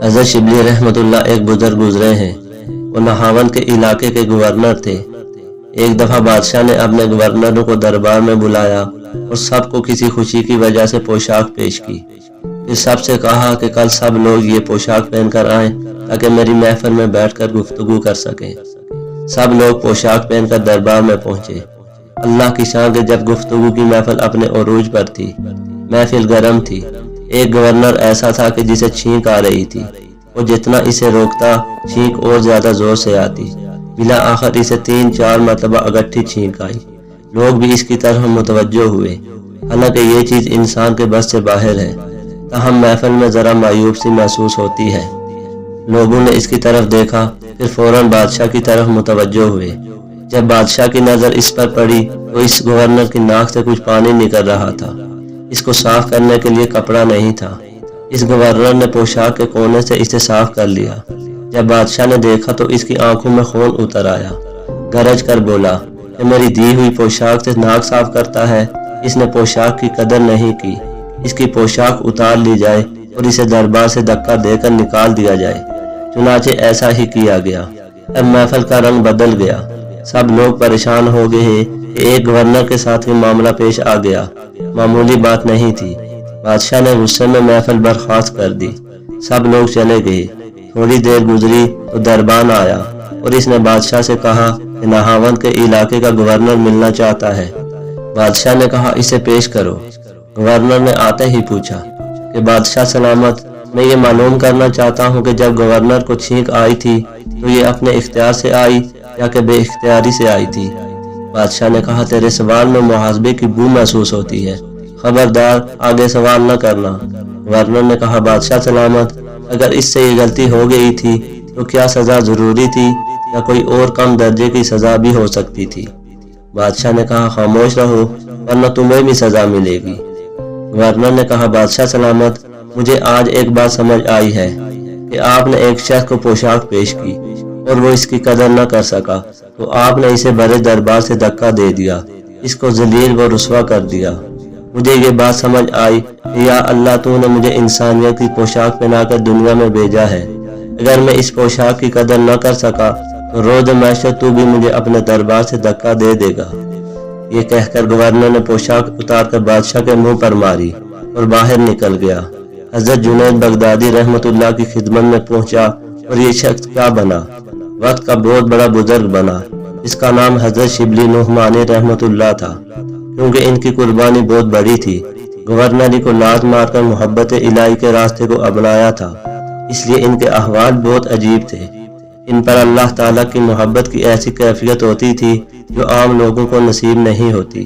حضرت شبلی رحمۃ اللہ ایک بزرگ گزرے ہیں۔ وہ نہاون کے علاقے کے گورنر تھے۔ ایک دفعہ بادشاہ نے اپنے گورنروں کو دربار میں بلایا اور سب کو کسی خوشی کی وجہ سے پوشاک پیش کی۔ پھر سب سے کہا کہ کل سب لوگ یہ پوشاک پہن کر آئیں تاکہ میری محفل میں بیٹھ کر گفتگو کر سکیں۔ سب لوگ پوشاک پہن کر دربار میں پہنچے۔ اللہ کی شان کہ جب گفتگو کی محفل اپنے عروج پر تھی، محفل گرم تھی۔ ایک گورنر ایسا تھا کہ جسے چھینک آ رہی تھی۔ وہ جتنا اسے روکتا، چھینک اور زیادہ زور سے آتی۔ بلا آخر اسے 3-4 مرتبہ اگٹھی چھینک آئی۔ لوگ بھی اس کی طرف متوجہ ہوئے، حالانکہ یہ چیز انسان کے بس سے باہر ہے، تاہم محفل میں ذرا مایوب سی محسوس ہوتی ہے۔ لوگوں نے اس کی طرف دیکھا، پھر فوراً بادشاہ کی طرف متوجہ ہوئے۔ جب بادشاہ کی نظر اس پر پڑی تو اس گورنر کی ناک سے کچھ پانی نکل رہا تھا۔ اس کو صاف کرنے کے لیے کپڑا نہیں تھا۔ اس گورنر نے پوشاک کے کونے سے اسے صاف کر لیا۔ جب بادشاہ نے دیکھا تو اس کی آنکھوں میں خون اتر آیا۔ گرج کر بولا کہ میری دی ہوئی پوشاک سے ناک صاف کرتا ہے۔ اس نے پوشاک کی قدر نہیں کی۔ اس کی پوشاک اتار لی جائے اور اسے دربار سے دھکا دے کر نکال دیا جائے۔ چنانچہ ایسا ہی کیا گیا۔ اب محفل کا رنگ بدل گیا۔ سب لوگ پریشان ہو گئے ہیں کہ ایک گورنر کے ساتھ یہ معاملہ پیش آ گیا، معمولی بات نہیں تھی۔ بادشاہ نے غصے میں محفل برخاست کر دی۔ سب لوگ چلے گئے۔ تھوڑی دیر گزری تو دربان آیا اور اس نے بادشاہ سے کہا کہ نہاون کے علاقے کا گورنر ملنا چاہتا ہے۔ بادشاہ نے کہا اسے پیش کرو۔ گورنر نے آتے ہی پوچھا کہ بادشاہ سلامت، میں یہ معلوم کرنا چاہتا ہوں کہ جب گورنر کو چھینک آئی تھی تو یہ اپنے اختیار سے آئی یا کہ بے اختیاری سے آئی تھی؟ بادشاہ نے کہا تیرے سوال میں محاسبے کی بو محسوس ہوتی ہے، خبردار آگے سوال نہ کرنا۔ گورنر نے کہا بادشاہ سلامت، اگر اس سے یہ غلطی ہو گئی تھی تو کیا سزا ضروری تھی یا کوئی اور کم درجے کی سزا بھی ہو سکتی تھی؟ بادشاہ نے کہا خاموش رہو ورنہ تمہیں بھی سزا ملے گی۔ گورنر نے کہا بادشاہ سلامت، مجھے آج ایک بات سمجھ آئی ہے کہ آپ نے ایک شخص کو پوشاک پیش کی اور وہ اس کی قدر نہ کر سکا تو آپ نے اسے بڑے دربار سے دھکا دے دیا، اس کو ذلیل و رسوا کر دیا۔ مجھے یہ بات سمجھ آئی کہ یا اللہ تو نے مجھے انسانیت کی پوشاک پہنا کر دنیا میں بھیجا ہے۔ اگر میں اس پوشاک کی قدر نہ کر سکا تو روز محشر تو بھی مجھے اپنے دربار سے دھکا دے دے گا۔ یہ کہہ کر گورنر نے پوشاک اتار کر بادشاہ کے منہ پر ماری اور باہر نکل گیا۔ حضرت جنید بغدادی رحمۃ اللہ کی خدمت میں پہنچا اور یہ شخص کیا بنا؟ وقت کا بہت بڑا بزرگ بنا۔ اس کا نام حضرت شبلی نعمانی رحمۃ اللہ تھا، کیونکہ ان کی قربانی بہت بڑی تھی۔ گورنری کو لات مار کر محبت الہی کے راستے کو اپنایا تھا، اس لیے ان کے احوال بہت عجیب تھے۔ ان پر اللہ تعالیٰ کی محبت کی ایسی کیفیت ہوتی تھی جو عام لوگوں کو نصیب نہیں ہوتی۔